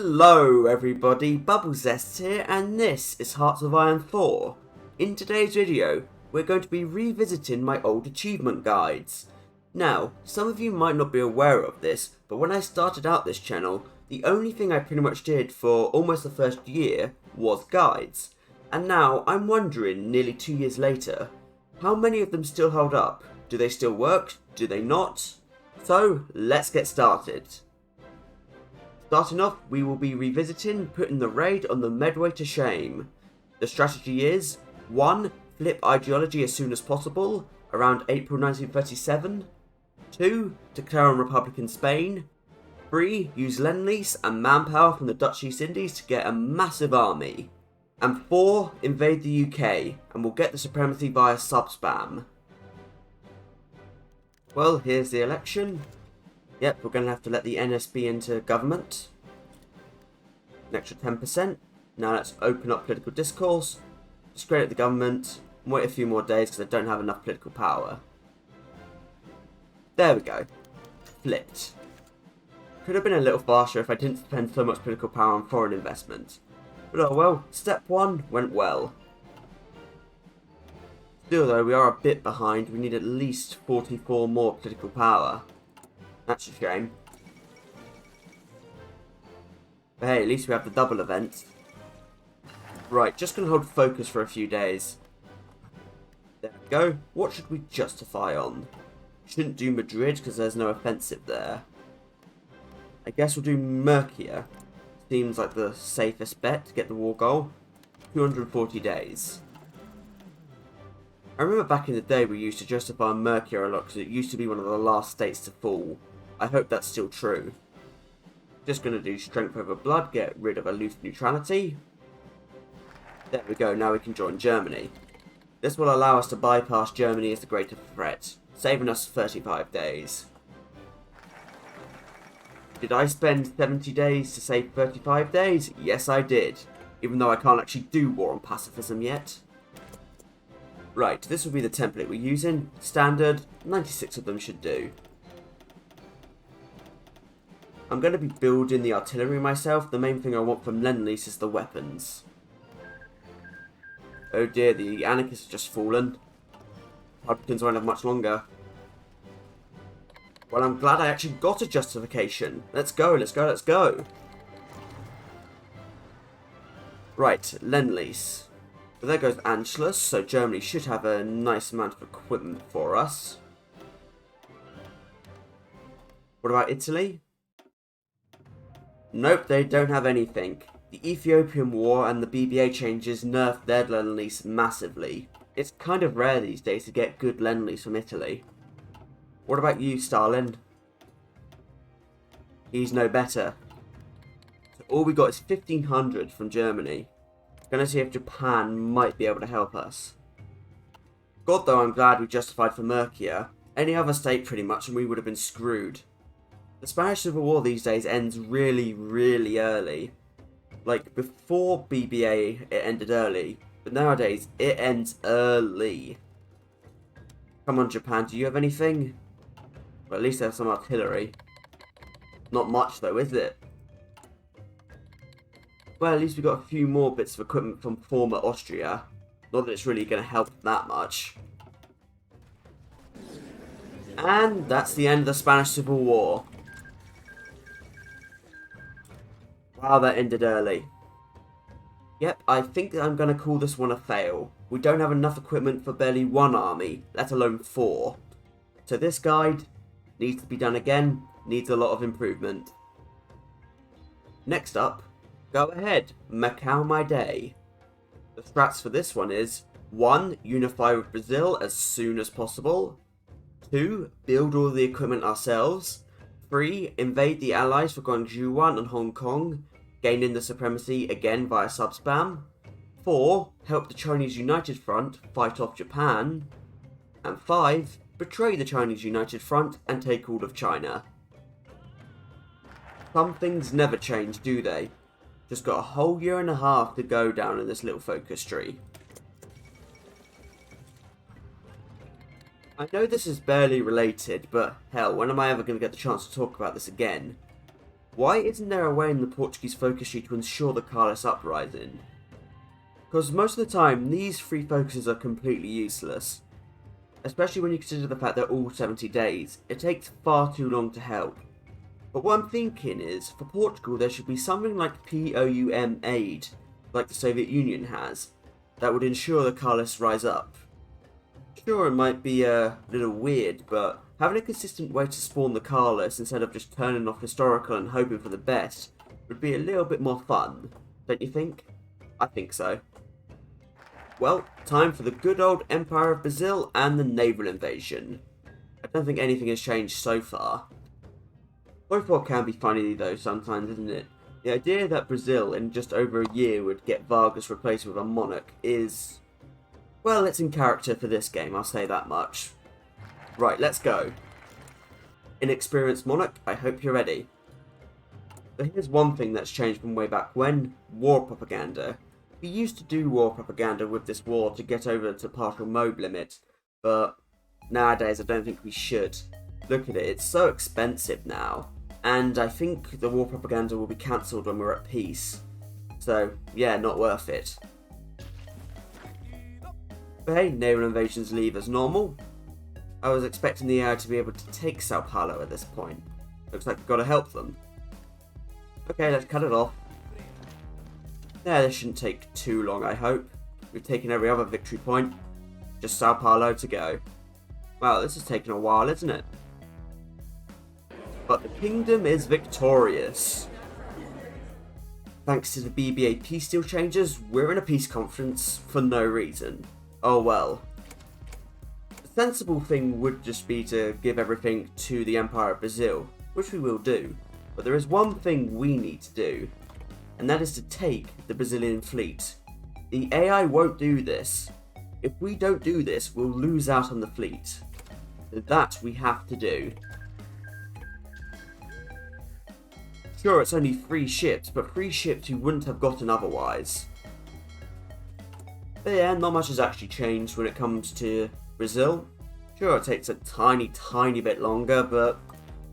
Hello everybody, Bubblezest here, and this is Hearts of Iron 4. In today's video, we're going to be revisiting my old achievement guides. Now, some of you might not be aware of this, but when I started out this channel, the only thing I pretty much did for almost the first year was guides. And now, I'm wondering, nearly 2 years later, how many of them still hold up? Do they still work? Do they not? So, let's get started. Starting off, we will be revisiting putting the raid on the Medway to shame. The strategy is 1. Flip ideology as soon as possible, around April 1937. 2. Declare on Republican Spain. 3. Use Lend-Lease and manpower from the Dutch East Indies to get a massive army. And 4. Invade the UK, and we'll get the supremacy via sub-spam. Well, here's the election. Yep, we're going to have to let the NSB into government. An extra 10%. Now let's open up political discourse. Discredit the government. And wait a few more days because I don't have enough political power. There we go. Flipped. Could have been a little faster if I didn't spend so much political power on foreign investment. But oh well, step 1 went well. Still though, we are a bit behind. We need at least 44 more political power. That's a shame. But hey, at least we have the double event. Right, just going to hold focus for a few days. There we go. What should we justify on? Shouldn't do Madrid because there's no offensive there. I guess we'll do Murcia. Seems like the safest bet to get the war goal. 240 days. I remember back in the day we used to justify Murcia a lot because it used to be one of the last states to fall. I hope that's still true. Just going to do strength over blood, get rid of aloof neutrality. There we go, now we can join Germany. This will allow us to bypass Germany as the greater threat, saving us 35 days. Did I spend 70 days to save 35 days? Yes I did, even though I can't actually do war on pacifism yet. Right, this will be the template we're using. Standard, 96 of them should do. I'm going to be building the artillery myself. The main thing I want from Lend-Lease is the weapons. Oh dear, the anarchists have just fallen. Republicans won't have much longer. Well, I'm glad I actually got a justification. Let's go, let's go, let's go. Right, Lend-Lease. But there goes Anschluss, so Germany should have a nice amount of equipment for us. What about Italy? Nope, they don't have anything. The Ethiopian War and the BBA changes nerfed their Lend-Lease massively. It's kind of rare these days to get good Lend-Lease from Italy. What about you, Stalin? He's no better. So all we got is 1500 from Germany. Gonna see if Japan might be able to help us. God though, I'm glad we justified for Murcia. Any other state pretty much and we would have been screwed. The Spanish Civil War these days ends really, really early. Like, before BBA, it ended early. But nowadays, it ends early. Come on, Japan, do you have anything? Well, at least they have some artillery. Not much, though, is it? Well, at least we got a few more bits of equipment from former Austria. Not that it's really going to help that much. And that's the end of the Spanish Civil War. Wow, that ended early. Yep, I think I'm going to call this one a fail. We don't have enough equipment for barely one army, let alone 4. So this guide needs to be done again, needs a lot of improvement. Next up, go ahead, Macau my day. The strats for this one is 1. Unify with Brazil as soon as possible. 2. Build all the equipment ourselves. 3. Invade the allies for Guangzhou 1 and Hong Kong, gaining the supremacy again via sub-spam. 4. Help the Chinese United Front fight off Japan. And 5. Betray the Chinese United Front and take all of China. Some things never change, do they? Just got a whole year and a half to go down in this little focus tree. I know this is barely related, but hell, when am I ever going to get the chance to talk about this again? Why isn't there a way in the Portuguese focus tree to ensure the Carlist uprising? Because most of the time, these 3 focuses are completely useless. Especially when you consider the fact they're all 70 days, it takes far too long to help. But what I'm thinking is, for Portugal there should be something like POUM aid, like the Soviet Union has, that would ensure the Carlists rise up. Sure, it might be a little weird, but having a consistent way to spawn the Carlists instead of just turning off historical and hoping for the best would be a little bit more fun, don't you think? I think so. Well, time for the good old Empire of Brazil and the naval invasion. I don't think anything has changed so far. Hoi4 can be funny though sometimes, isn't it? The idea that Brazil in just over a year would get Vargas replaced with a monarch is... well, it's in character for this game, I'll say that much. Right, let's go. Inexperienced monarch, I hope you're ready. So here's one thing that's changed from way back when: war propaganda. We used to do war propaganda with this war to get over to partial mob limit, but nowadays I don't think we should. Look at it, it's so expensive now, and I think the war propaganda will be cancelled when we're at peace. So yeah, not worth it. But hey, naval invasions leave as normal. I was expecting the AI to be able to take Sao Paulo at this point. Looks like we've got to help them. Okay, let's cut it off. Yeah, this shouldn't take too long, I hope. We've taken every other victory point. Just Sao Paulo to go. Wow, this has taken a while, isn't it? But the kingdom is victorious. Thanks to the BBA peace deal changes, we're in a peace conference for no reason. Oh well. The sensible thing would just be to give everything to the Empire of Brazil, which we will do. But there is one thing we need to do, and that is to take the Brazilian fleet. The AI won't do this. If we don't do this, we'll lose out on the fleet. That we have to do. Sure, it's only 3 ships, but 3 ships you wouldn't have gotten otherwise. But yeah, not much has actually changed when it comes to Brazil. Sure, it takes a tiny bit longer, but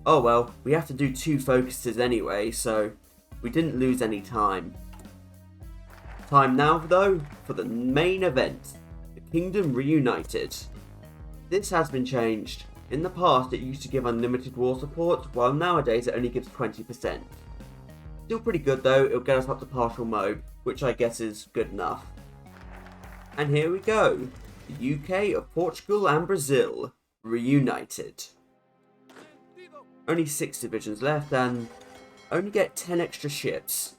oh well, we have to do 2 focuses anyway, so we didn't lose any time. Time now, though, for the main event, the Kingdom Reunited. This has been changed. In the past, it used to give unlimited war support, while nowadays it only gives 20%. Still pretty good though, it'll get us up to partial mode, which I guess is good enough. And here we go, the UK of Portugal and Brazil, reunited. Only 6 divisions left and only get 10 extra ships.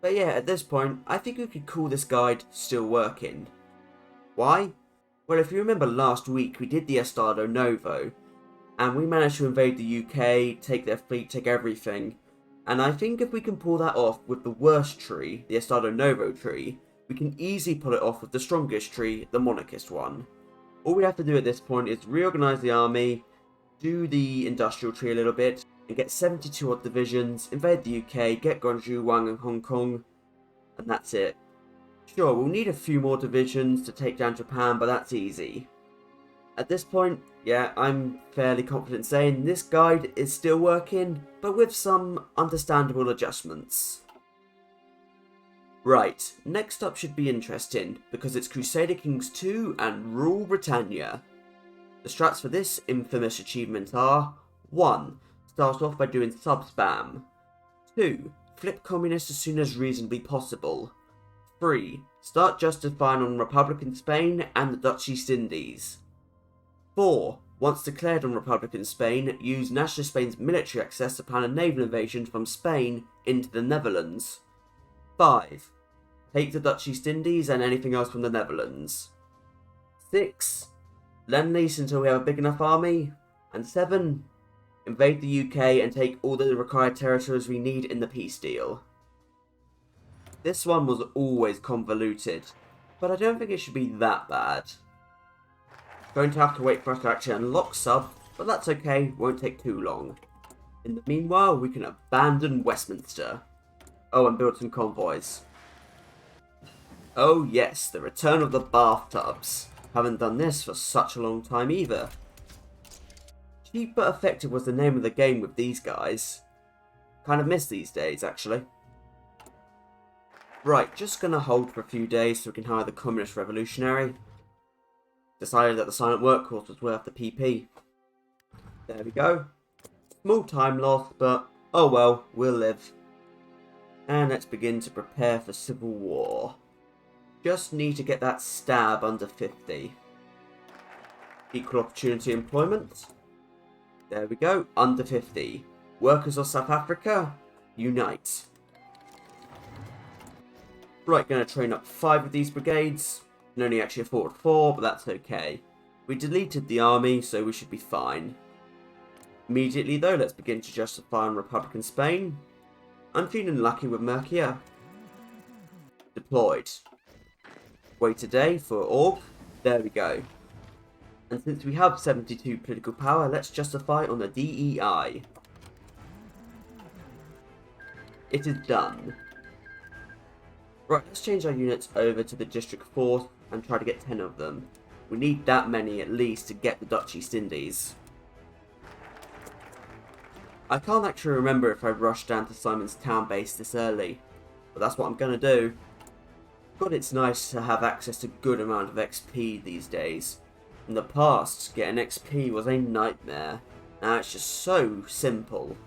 But yeah, at this point, I think we could call this guide still working. Why? Well, if you remember last week, we did the Estado Novo, and we managed to invade the UK, take their fleet, take everything. And I think if we can pull that off with the worst tree, the Estado Novo tree, we can easily pull it off with the strongest tree, the monarchist one. All we have to do at this point is reorganize the army, do the industrial tree a little bit, and get 72 odd divisions, invade the UK, get Gwangju, Wang and Hong Kong, and that's it. Sure, we'll need a few more divisions to take down Japan, but that's easy. At this point, yeah, I'm fairly confident saying this guide is still working, but with some understandable adjustments. Right, next up should be interesting, because it's Crusader Kings 2 and Rule Britannia. The strats for this infamous achievement are: 1. Start off by doing sub-spam. 2. Flip communist as soon as reasonably possible. 3. Start justifying on Republican Spain and the Dutch East Indies. 4. Once declared on Republican Spain, use Nationalist Spain's military access to plan a naval invasion from Spain into the Netherlands. 5. Take the Dutch East Indies and anything else from the Netherlands. 6. Lend-lease until we have a big enough army. And 7. Invade the UK and take all the required territories we need in the peace deal. This one was always convoluted, but I don't think it should be that bad. Going to have to wait for us to actually unlock sub, but that's okay, won't take too long. In the meanwhile, we can abandon Westminster. Oh, and build some convoys. Oh yes, the return of the bathtubs. Haven't done this for such a long time either. Cheap but effective was the name of the game with these guys. Kind of miss these days, actually. Right, just gonna hold for a few days so we can hire the Communist Revolutionary. Decided that the silent workforce was worth the PP. There we go. Small time loss, but oh well, we'll live. And let's begin to prepare for civil war. Just need to get that stab under 50. Equal opportunity employment. There we go, under 50. Workers of South Africa, unite. Right, going to train up 5 of these brigades. Can only actually afford 4, but that's okay. We deleted the army, so we should be fine. Immediately though, let's begin to justify on Republican Spain. I'm feeling lucky with Mercia. Deployed. Wait a day for org. There we go. And since we have 72 political power, let's justify on the DEI. It is done. Right, let's change our units over to the District Force and try to get 10 of them. We need that many at least to get the Dutch East Indies. I can't actually remember if I rushed down to Simon's town base this early, but that's what I'm going to do. God, it's nice to have access to a good amount of XP these days. In the past, getting XP was a nightmare. Now it's just so simple.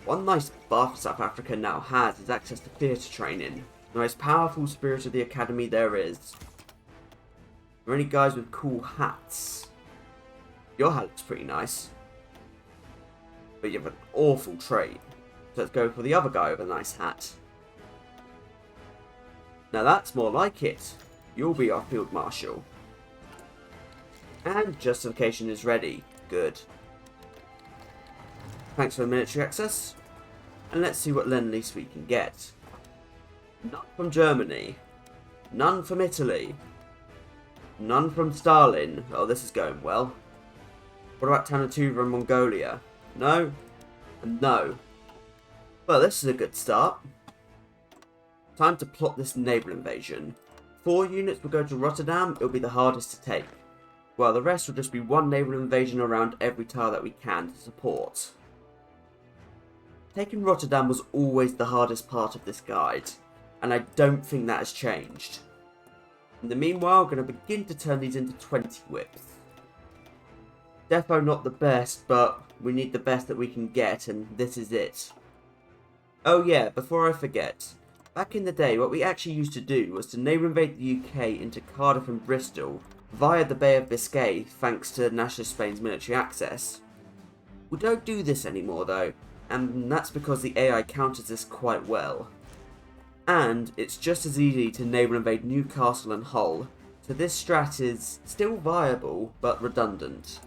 One nice buff South Africa now has is access to theatre training. The most powerful spirit of the academy there is. Are any guys with cool hats? Your hat looks pretty nice. But you have an awful trait. So let's go for the other guy with a nice hat. Now that's more like it. You'll be our field marshal. And justification is ready. Good. Thanks for the military access. And let's see what lend-lease we can get. None from Germany. None from Italy. None from Stalin. Oh, this is going well. What about Tanatuva and Mongolia? No. And no. Well, this is a good start. Time to plot this naval invasion. 4 units will go to Rotterdam. It'll be the hardest to take. Well, the rest will just be one naval invasion around every tile that we can to support. Taking Rotterdam was always the hardest part of this guide, and I don't think that has changed. In the meanwhile, I'm going to begin to turn these into 20 whips. Defo not the best, but we need the best that we can get, and this is it. Oh yeah, before I forget, back in the day what we actually used to do was to naval invade the UK into Cardiff and Bristol via the Bay of Biscay thanks to Nationalist Spain's military access. We don't do this anymore though, and that's because the AI counters this quite well. And it's just as easy to naval invade Newcastle and Hull, so this strat is still viable but redundant.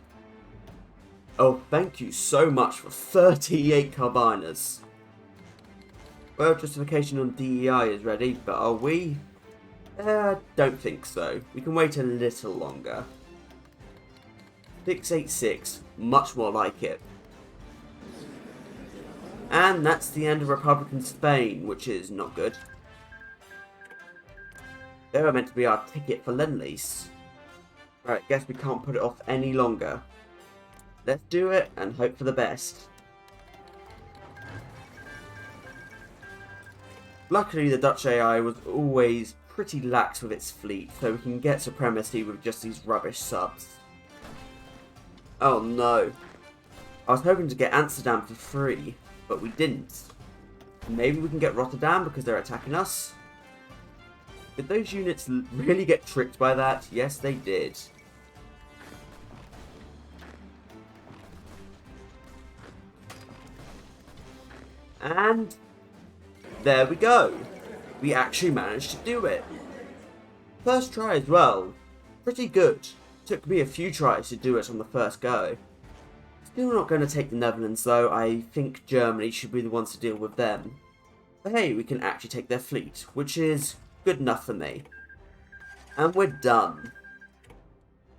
Oh, thank you so much for 38 carbiners. Well, justification on DEI is ready, but are we? Don't think so. We can wait a little longer. 686, much more like it. And that's the end of Republican Spain, which is not good. They were meant to be our ticket for lend-lease. Right, guess we can't put it off any longer. Let's do it and hope for the best. Luckily, the Dutch AI was always pretty lax with its fleet, so we can get supremacy with just these rubbish subs. Oh no. I was hoping to get Amsterdam for free, but we didn't. Maybe we can get Rotterdam because they're attacking us? Did those units really get tricked by that? Yes, they did. And there we go. We actually managed to do it. First try as well. Pretty good. Took me a few tries to do it on the first go. Still not going to take the Netherlands though. I think Germany should be the ones to deal with them. But hey, we can actually take their fleet, which is good enough for me. And we're done.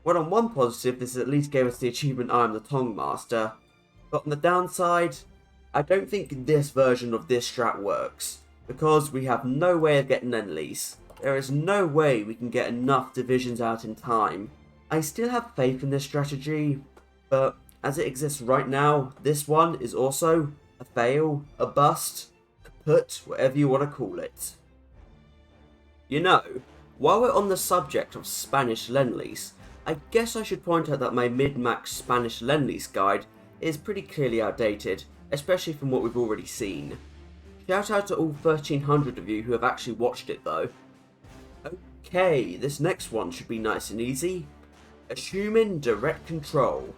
Well, on one positive, this at least gave us the achievement I am the Tong Master. But on the downside, I don't think this version of this strat works, because we have no way of getting lend-lease. There is no way we can get enough divisions out in time. I still have faith in this strategy, but as it exists right now, this one is also a fail, a bust, kaput, whatever you want to call it. You know, while we're on the subject of Spanish Lend-Lease, I guess I should point out that my mid-max Spanish Lend-Lease guide is pretty clearly outdated, especially from what we've already seen. Shout out to all 1300 of you who have actually watched it though. Okay, this next one should be nice and easy. Assuming direct control.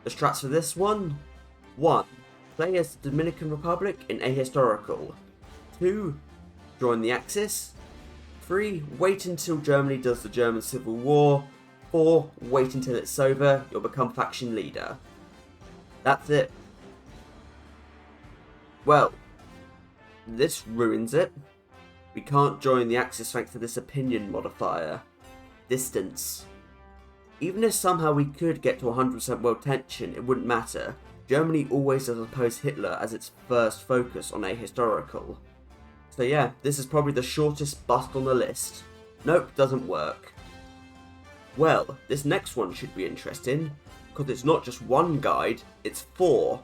The strats for this one: 1. Play as the Dominican Republic in Ahistorical. 2. Join the Axis. 3. Wait until Germany does the German Civil War. 4. Wait until it's over, you'll become faction leader. That's it. Well, this ruins it. We can't join the Axis thanks to this opinion modifier. Distance. Even if somehow we could get to 100% world tension, it wouldn't matter. Germany always does oppose Hitler as its first focus on Ahistorical. So yeah, this is probably the shortest bust on the list. Nope, doesn't work. Well, this next one should be interesting, because it's not just one guide, it's 4.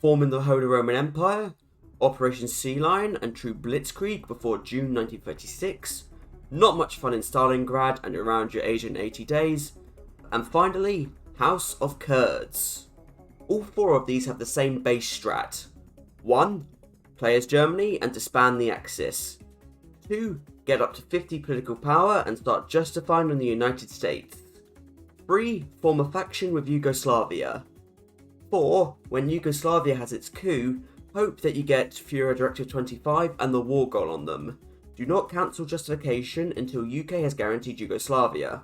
Forming the Holy Roman Empire, Operation Sea Lion and True Blitzkrieg before June 1936, not much fun in Stalingrad and around your Asian 80 days, and finally, House of Kurds. All 4 of these have the same base strat. 1. Play as Germany and disband the Axis. 2. Get up to 50 political power and start justifying on the United States. 3. Form a faction with Yugoslavia. 4. When Yugoslavia has its coup, hope that you get Führer Directive 25 and the war goal on them. Do not cancel justification until UK has guaranteed Yugoslavia.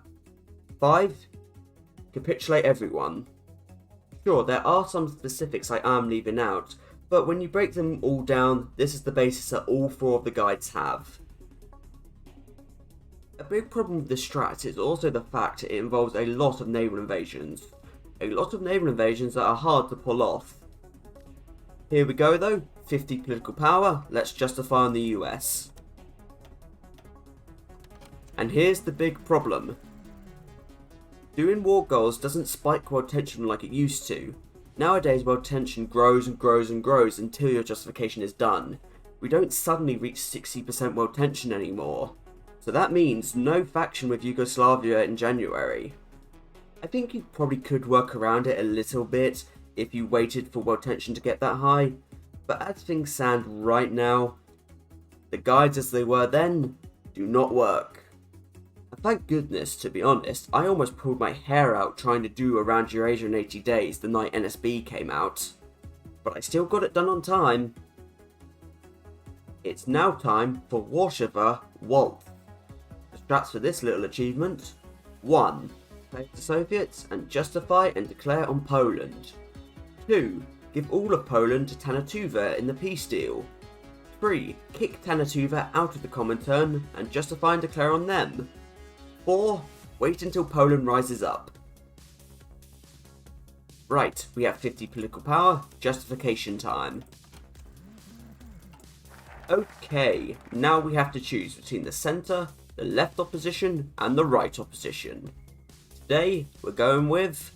5. Capitulate everyone. Sure, there are some specifics I am leaving out, but when you break them all down, this is the basis that all 4 of the guides have. A big problem with this strat is also the fact it involves a lot of naval invasions. A lot of naval invasions that are hard to pull off. Here we go though, 50 political power, let's justify on the US. And here's the big problem. Doing war goals doesn't spike world tension like it used to. Nowadays world tension grows and grows and grows until your justification is done. We don't suddenly reach 60% world tension anymore. So that means no faction with Yugoslavia in January. I think you probably could work around it a little bit if you waited for world tension to get that high, but as things stand right now, the guides as they were then do not work. And thank goodness, to be honest, I almost pulled my hair out trying to do Around Eurasia in 80 Days the night NSB came out, but I still got it done on time. It's now time for Warsaw Waltz. The strats for this little achievement: 1. Play the Soviets and justify and declare on Poland. 2. Give all of Poland to Tanatuva in the peace deal. 3. Kick Tanatuva out of the Comintern and justify and declare on them. 4. Wait until Poland rises up. Right, we have 50 political power, justification time. Okay, now we have to choose between the centre, the left opposition and the right opposition. Today, we're going with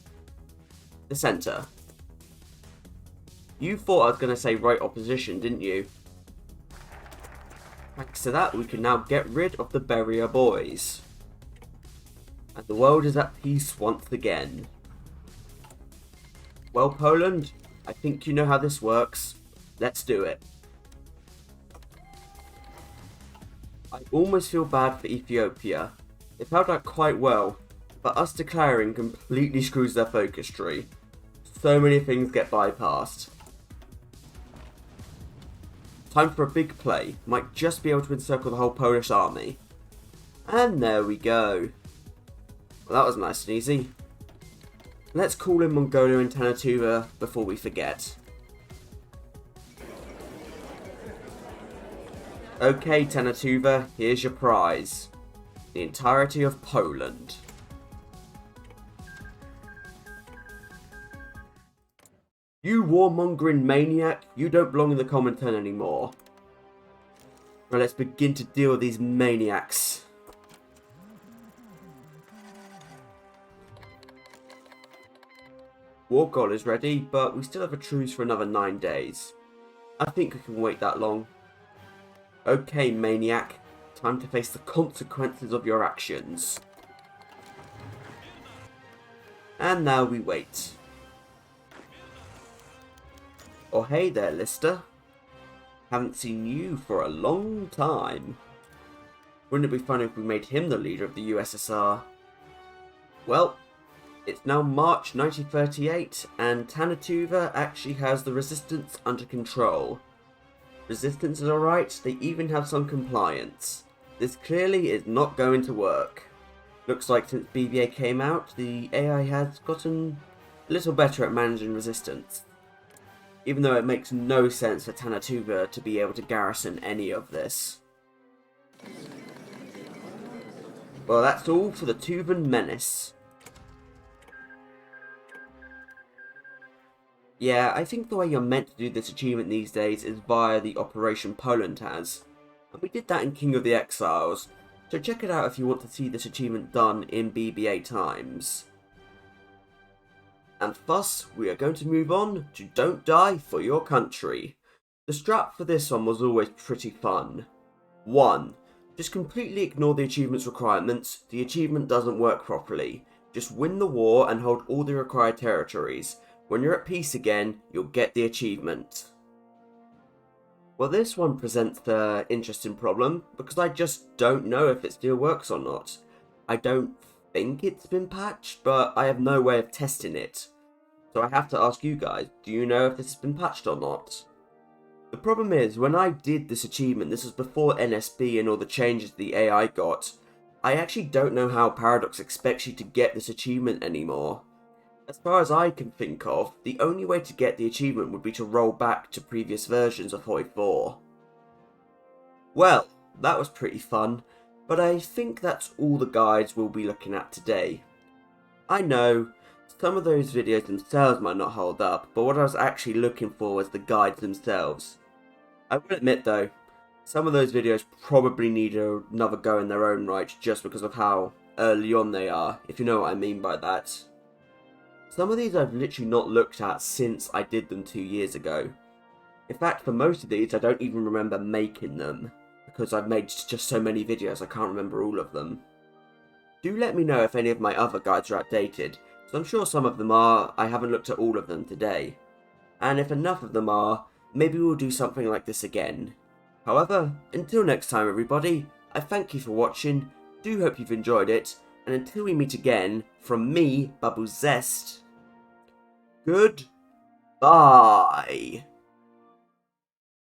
the centre. You thought I was going to say right opposition, didn't you? Thanks to that, we can now get rid of the Beria boys. And the world is at peace once again. Well, Poland, I think you know how this works. Let's do it. I almost feel bad for Ethiopia. They've held out quite well, but us declaring completely screws their focus tree. So many things get bypassed. Time for a big play. Might just be able to encircle the whole Polish army. And there we go. Well, that was nice and easy. Let's call in Mongolia and Tanatuva before we forget. Okay, Tanatuva, here's your prize. The entirety of Poland. You warmongering maniac, you don't belong in the Comintern anymore. Well, let's begin to deal with these maniacs. War goal is ready, but we still have a truce for another 9 days. I think we can wait that long. Okay, maniac. Time to face the consequences of your actions. And now we wait. Oh hey there, Lister. Haven't seen you for a long time. Wouldn't it be funny if we made him the leader of the USSR? Well, it's now March 1938, and Tanatuva actually has the resistance under control. Resistance is alright, they even have some compliance. This clearly is not going to work. Looks like since BBA came out, the AI has gotten a little better at managing resistance. Even though it makes no sense for Tanatuva to be able to garrison any of this. Well, that's all for the Tuvan Menace. Yeah, I think the way you're meant to do this achievement these days is via the Operation Poland has. And we did that in King of the Exiles, so check it out if you want to see this achievement done in BBA times. And thus, we are going to move on to Don't Die for Your Country. The strap for this one was always pretty fun. 1. Just completely ignore the achievement's requirements, the achievement doesn't work properly. Just win the war and hold all the required territories. When you're at peace again, you'll get the achievement. Well, this one presents the interesting problem, because I just don't know if it still works or not. I don't think it's been patched, but I have no way of testing it. So I have to ask you guys, do you know if this has been patched or not? The problem is, when I did this achievement, this was before NSB and all the changes the AI got, I actually don't know how Paradox expects you to get this achievement anymore. As far as I can think of, the only way to get the achievement would be to roll back to previous versions of Hoi4. Well, that was pretty fun, but I think that's all the guides we'll be looking at today. I know, some of those videos themselves might not hold up, but what I was actually looking for was the guides themselves. I will admit though, some of those videos probably need another go in their own right just because of how early on they are, if you know what I mean by that. Some of these I've literally not looked at since I did them 2 years ago. In fact, for most of these I don't even remember making them, because I've made just so many videos I can't remember all of them. Do let me know if any of my other guides are outdated, so I'm sure some of them are. I haven't looked at all of them today. And if enough of them are, maybe we'll do something like this again. However, until next time everybody, I thank you for watching, do hope you've enjoyed it, and until we meet again, from me, Bubble Zest, goodbye.